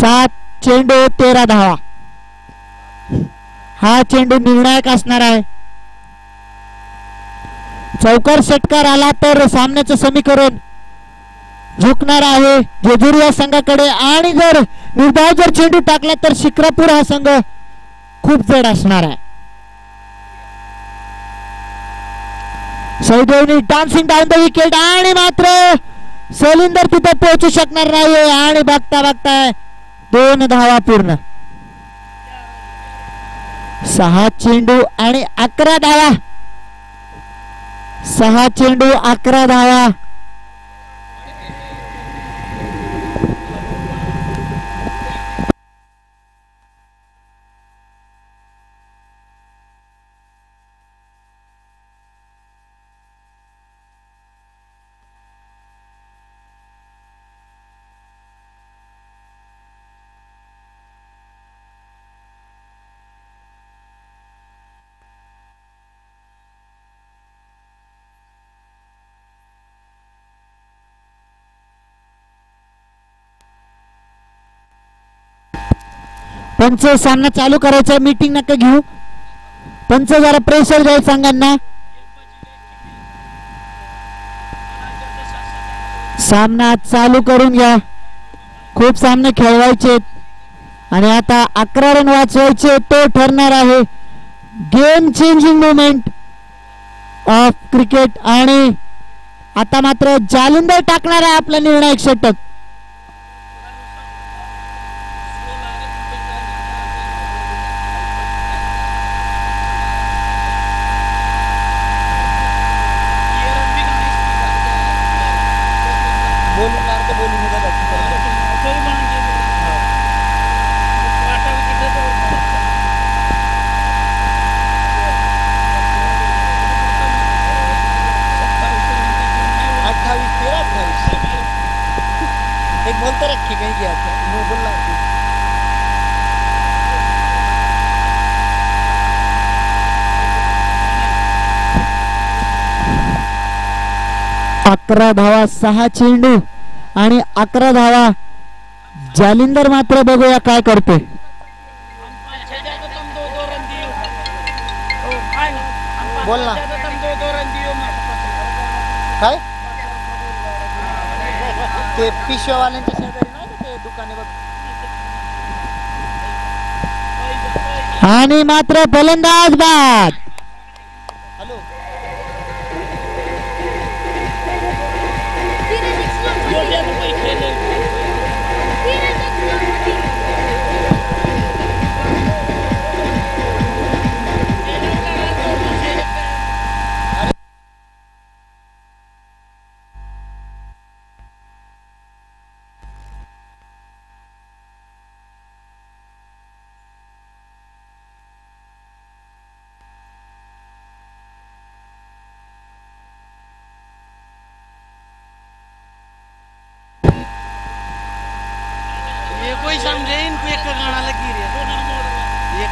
7 चेंडू 13 धावा. हा चेंडू निर्णायक असणार आहे. चौकार षटकार आला तर सामन्याचं समीकरण झुकणार आहे जेजुरी या संघाकडे. आणि जर निर्धाव जर चेंडू टाकला तर शिक्रापूर हा संघ खूप जड असणार आहे. सौदेवनी डान्सिंग डाऊन द विकेट आणि मात्र सलिंदर तिथे पोहोचू शकणार नाहीये. आणि बघता बघता 2 धावा पूर्ण. 6 चेंडू आणि 11 धावा. 6 चेंडू 11 धावा. पंच सामना चालू करायचा. मीटिंग नका घेऊ. पंच जरा प्रेशर द्यायला सांगांना. सामना चालू करून घ्या. खूप सामने खेळवायचे आणि आता 11 रन वाचवायचे. तो ठरणार आहे game changing moment of cricket. आणि आता मात्र जालिंदर टाकणार आहे आपला निर्णायक षटक. बोलते रखी कहीं गया मोबाईल लागते. 11 धावा 6 चेंडू आणि 11 धावा. जालिंदर मात्र बघूया काय करते. बोल ना काय ते पिशव्यावाल्यांच्या शेजारी नाही का ते दुकाने बघ. आणि मात्र फलंदाज बाद. हॅलो ये कोई समझे इनको एक का गाना लगी रही एक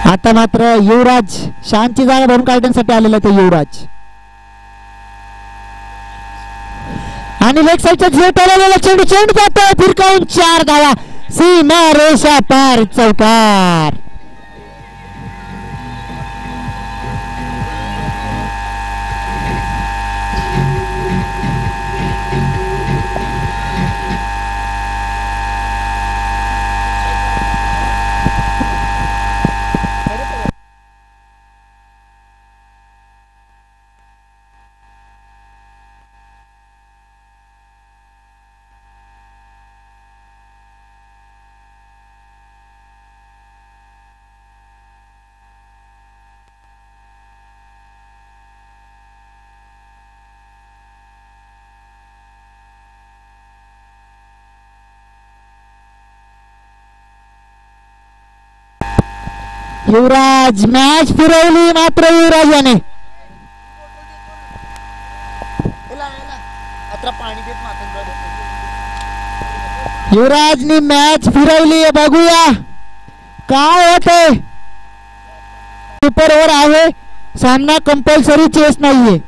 आता मात्र युवराज शांतची जागा भरून काढण्यासाठी आलेला ते युवराज. आणि लेग साईडचा झेट आलेला चेंडू जातो फिरकावून 4 धावा. सीमा रेषा पार चौकार. युवराज मॅच फिरवली मात्र युवराजाने. युवराजनी मॅच फिरवली. बघूया काय होते. सुपर ओव्हर आहे. सामना कंपल्सरी चेस नाहीये.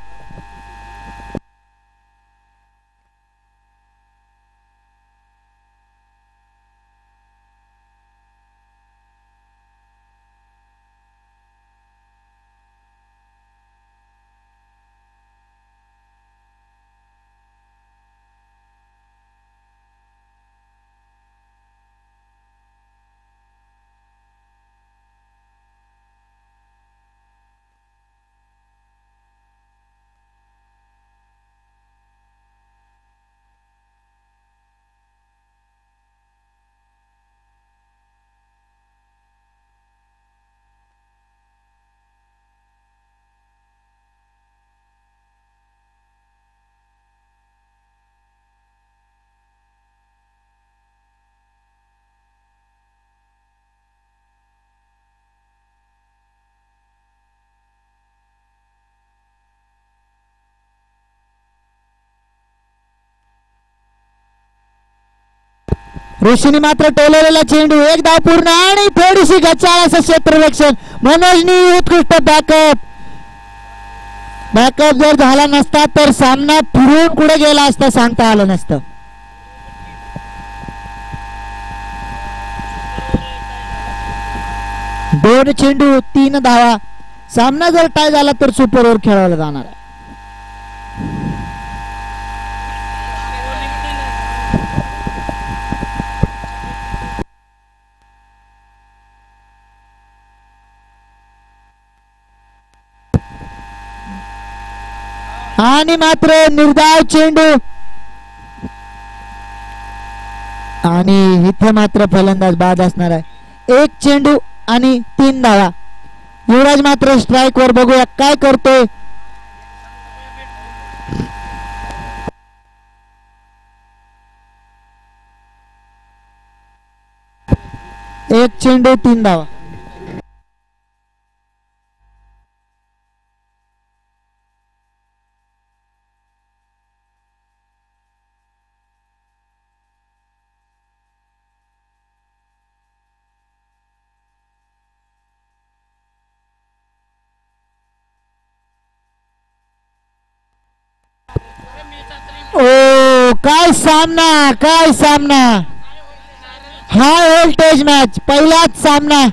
ऋषीने मात्र टोलवलेला चेंडू. एक धाव पूर्ण आणि थोडीशी गचाळ असं क्षेत्ररक्षण. मनोजनी उत्कृष्ट बॅकअप जर झाला नसता तर सामना फिरून कुठे गेला असता सांगता आलं नसतं. दोन चेंडू 3 धावा. सामना जर टाय झाला तर सुपर ओव्हर खेळवला जाणार आहे. आणि मात्र निर्धाव चेंडू. आणि इथे मात्र फलंदाज बाद असणार आहे. 1 चेंडू आणि 3 धावा. युवराज मात्र स्ट्राईक वर. बघूया काय करतोय. 1 चेंडू 3 धावा. काय सामना, काय सामना. हाय व्होल्टेज मॅच, पहिलाच सामना.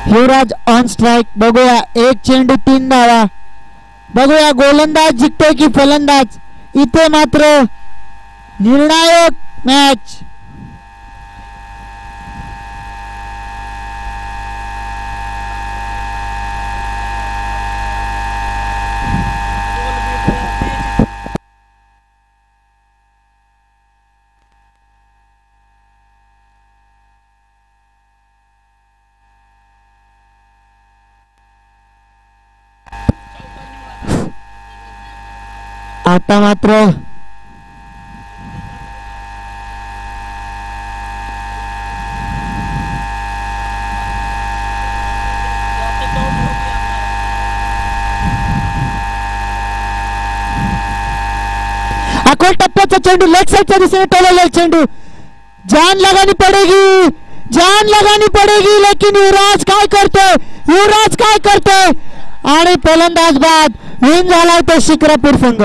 युवराज ऑन स्ट्राइक. बघूया, एक चेंडू 3 धावा. बघूया गोलंदाज जिंकतोय की फलंदाज. इथे मात्र निर्णायक मॅच. आता मात्र अकोल टप्प्याचा चेंडू लेग साइडच्या दिशेने टोललेला चेंडू. जान लगानी पडेगी, जान लगानी पडेगी. लेकिन युवराज काय करतोय, युवराज काय करतोय. आणि फलंदाज बाद. विन झालाय तो शिक्रापूर संघ.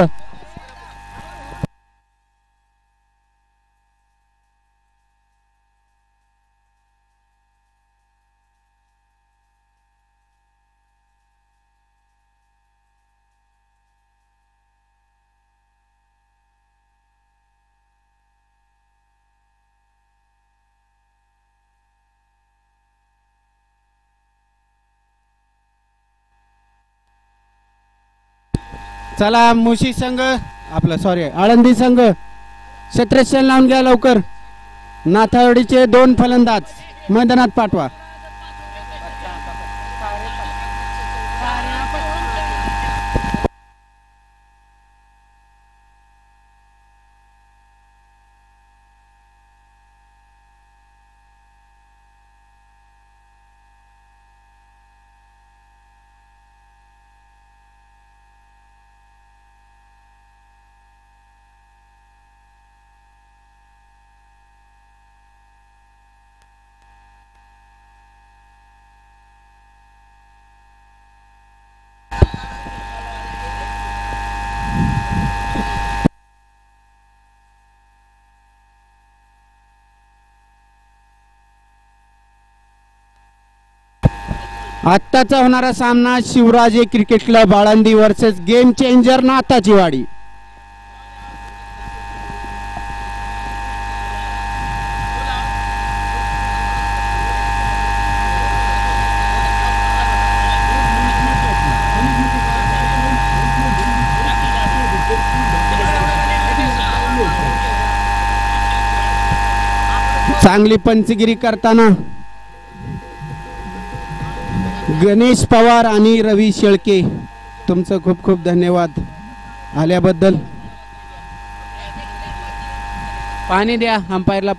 चला मुशी संघ, आपलं सॉरी आळंदी संघ क्षेत्ररक्षण लावून घ्या लवकर. नाथावडीचे 2 फलंदाज मैदानात पाठवा. आत्ताचा होणारा सामना Shivraje cricket club Alandi versus game changer नाथाची वाडी. चांगली पंचगिरी करताना गणेश पवार आणि रवी शेळके, तुमचं खूप खूप धन्यवाद आल्याबद्दल. पाणी द्या अंपायरला.